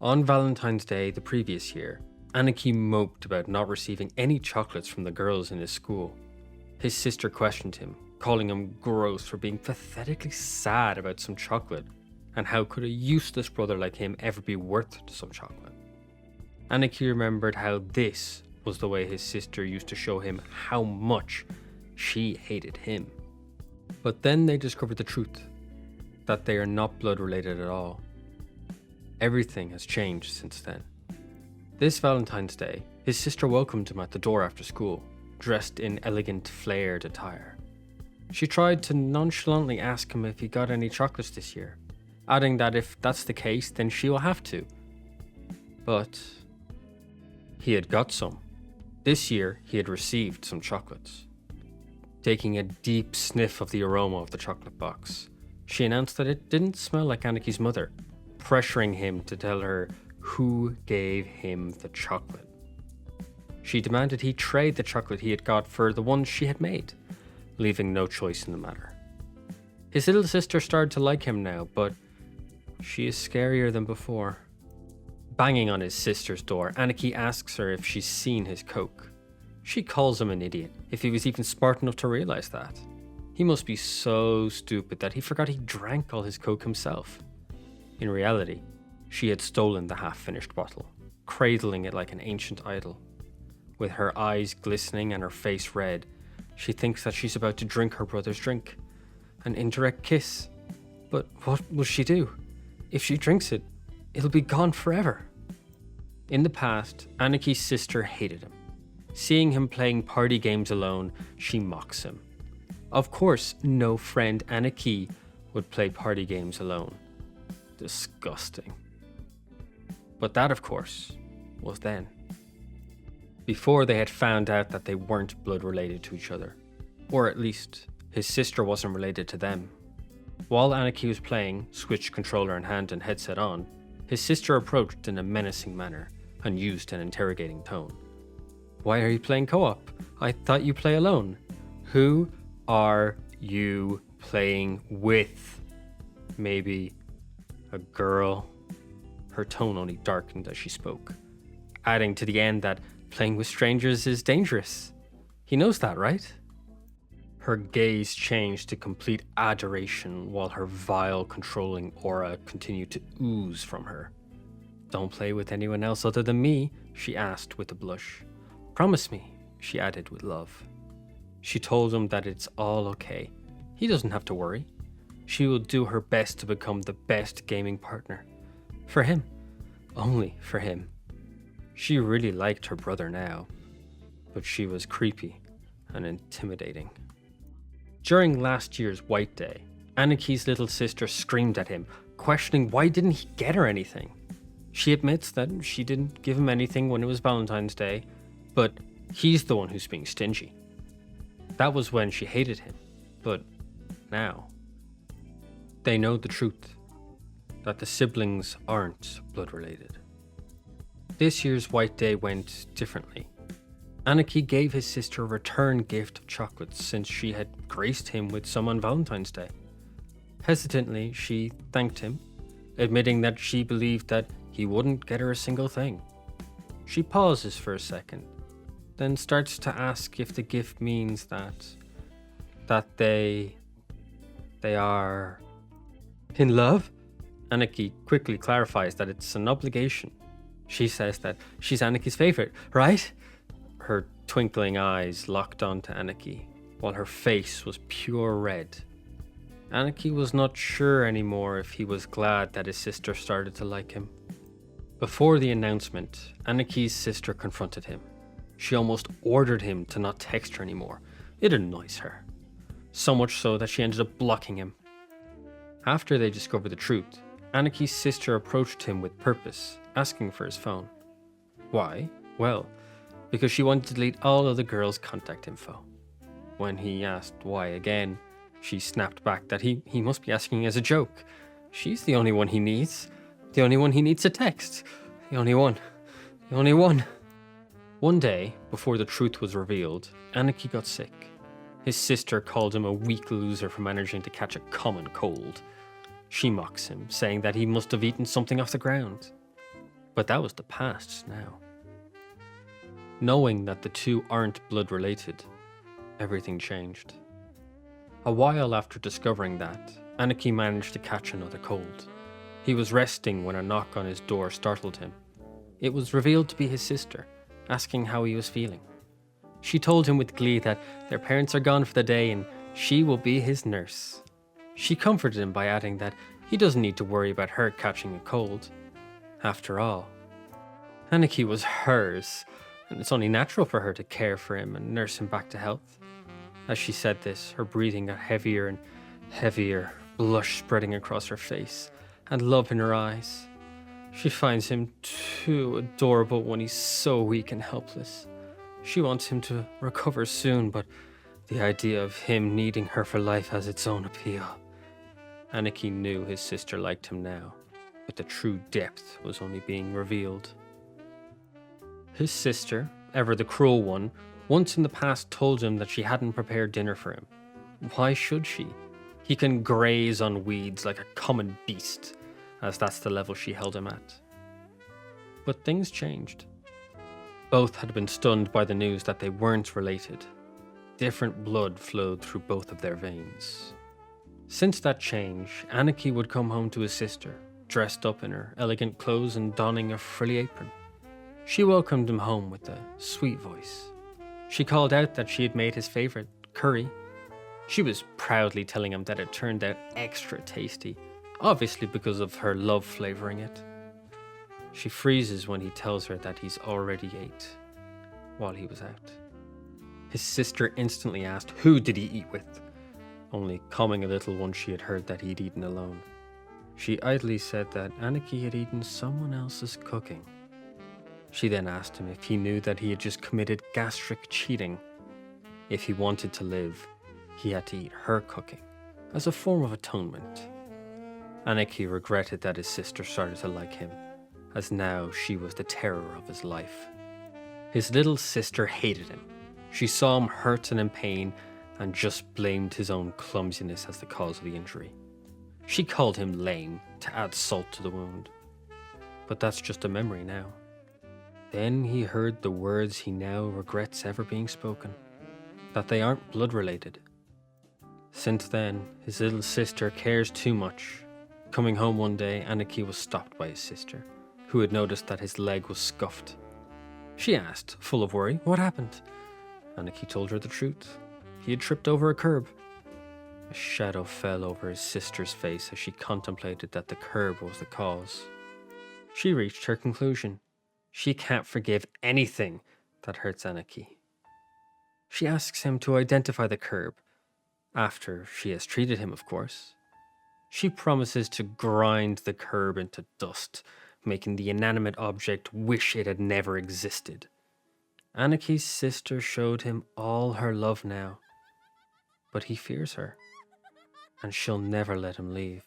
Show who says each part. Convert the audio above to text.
Speaker 1: On Valentine's Day the previous year, Aniki moped about not receiving any chocolates from the girls in his school. His sister questioned him, calling him gross for being pathetically sad about some chocolate, and how could a useless brother like him ever be worth some chocolate? Aniki remembered how this was the way his sister used to show him how much she hated him. But then they discovered the truth, that they are not blood related at all. Everything has changed since then. This Valentine's Day, his sister welcomed him at the door after school, dressed in elegant flared attire. She tried to nonchalantly ask him if he got any chocolates this year, adding that if that's the case, then she will have to. But he had got some. This year, he had received some chocolates. Taking a deep sniff of the aroma of the chocolate box, she announced that it didn't smell like Aniki's mother, pressuring him to tell her who gave him the chocolate. She demanded he trade the chocolate he had got for the ones she had made, leaving no choice in the matter. His little sister started to like him now, but she is scarier than before. Banging on his sister's door, Aniki asks her if she's seen his coke. She calls him an idiot, if he was even smart enough to realize that. He must be so stupid that he forgot he drank all his coke himself. In reality, she had stolen the half-finished bottle, cradling it like an ancient idol. With her eyes glistening and her face red, she thinks that she's about to drink her brother's drink. An indirect kiss. But what will she do? If she drinks it, it'll be gone forever. In the past, Aniki's sister hated him. Seeing him playing party games alone, she mocks him. Of course, no friend Aniki would play party games alone. Disgusting. But that, of course, was then. Before they had found out that they weren't blood related to each other. Or at least, his sister wasn't related to them. While Aniki was playing, Switch controller in hand and headset on, his sister approached in a menacing manner and used an interrogating tone. Why are you playing co-op? I thought you play alone. Who are you playing with? Maybe a girl? Her tone only darkened as she spoke, adding to the end that playing with strangers is dangerous. He knows that, right? Her gaze changed to complete adoration while her vile, controlling aura continued to ooze from her. Don't play with anyone else other than me, she asked with a blush. Promise me, she added with love. She told him that it's all okay. He doesn't have to worry. She will do her best to become the best gaming partner. For him. Only for him. She really liked her brother now, but she was creepy and intimidating. During last year's White Day, Aniki's little sister screamed at him, questioning why didn't he get her anything. She admits that she didn't give him anything when it was Valentine's Day, but he's the one who's being stingy. That was when she hated him, but now they know the truth, that the siblings aren't blood related. This year's White Day went differently. Aniki gave his sister a return gift of chocolates since she had graced him with some on Valentine's Day. Hesitantly, she thanked him, admitting that she believed that he wouldn't get her a single thing. She pauses for a second, then starts to ask if the gift means that they are in love. Aniki quickly clarifies that it's an obligation. She says that she's Aniki's favorite, right? Her twinkling eyes locked onto Aniki, while her face was pure red. Aniki was not sure anymore if he was glad that his sister started to like him. Before the announcement, Aniki's sister confronted him. She almost ordered him to not text her anymore. It annoys her. So much so that she ended up blocking him. After they discovered the truth, Aniki's sister approached him with purpose, asking for his phone. Why? Well, because she wanted to delete all of the girls' contact info. When he asked why again, she snapped back that he must be asking as a joke. She's the only one he needs. The only one he needs to text. The only one. The only one. One day, before the truth was revealed, Aniki got sick. His sister called him a weak loser for managing to catch a common cold. She mocks him, saying that he must have eaten something off the ground. But that was the past now. Knowing that the two aren't blood related, everything changed. A while after discovering that, Aniki managed to catch another cold. He was resting when a knock on his door startled him. It was revealed to be his sister, asking how he was feeling. She told him with glee that their parents are gone for the day and she will be his nurse. She comforted him by adding that he doesn't need to worry about her catching a cold. After all, Aniki was hers, and it's only natural for her to care for him and nurse him back to health. As she said this, her breathing got heavier and heavier, blush spreading across her face, and love in her eyes. She finds him too adorable when he's so weak and helpless. She wants him to recover soon, but the idea of him needing her for life has its own appeal. Aniki knew his sister liked him now, but the true depth was only being revealed. His sister, ever the cruel one, once in the past told him that she hadn't prepared dinner for him. Why should she? He can graze on weeds like a common beast, as that's the level she held him at. But things changed. Both had been stunned by the news that they weren't related. Different blood flowed through both of their veins. Since that change, Aniki would come home to his sister, dressed up in her elegant clothes and donning a frilly apron. She welcomed him home with a sweet voice. She called out that she had made his favorite, curry. She was proudly telling him that it turned out extra tasty, obviously because of her love flavoring it. She freezes when he tells her that he's already ate while he was out. His sister instantly asked who did he eat with, only calming a little once she had heard that he'd eaten alone. She idly said that Aniki had eaten someone else's cooking. She then asked him if he knew that he had just committed gastric cheating. If he wanted to live, he had to eat her cooking, as a form of atonement. Aniki regretted that his sister started to like him, as now she was the terror of his life. His little sister hated him. She saw him hurt and in pain, and just blamed his own clumsiness as the cause of the injury. She called him lame to add salt to the wound. But that's just a memory now. Then he heard the words he now regrets ever being spoken, that they aren't blood related. Since then, his little sister cares too much. Coming home one day, Aniki was stopped by his sister, who had noticed that his leg was scuffed. She asked, full of worry, what happened? Aniki told her the truth. He had tripped over a curb. A shadow fell over his sister's face as she contemplated that the curb was the cause. She reached her conclusion. She can't forgive anything that hurts Aniki. She asks him to identify the curb, after she has treated him, of course. She promises to grind the curb into dust, making the inanimate object wish it had never existed. Aniki's sister showed him all her love now, but he fears her, and she'll never let him leave.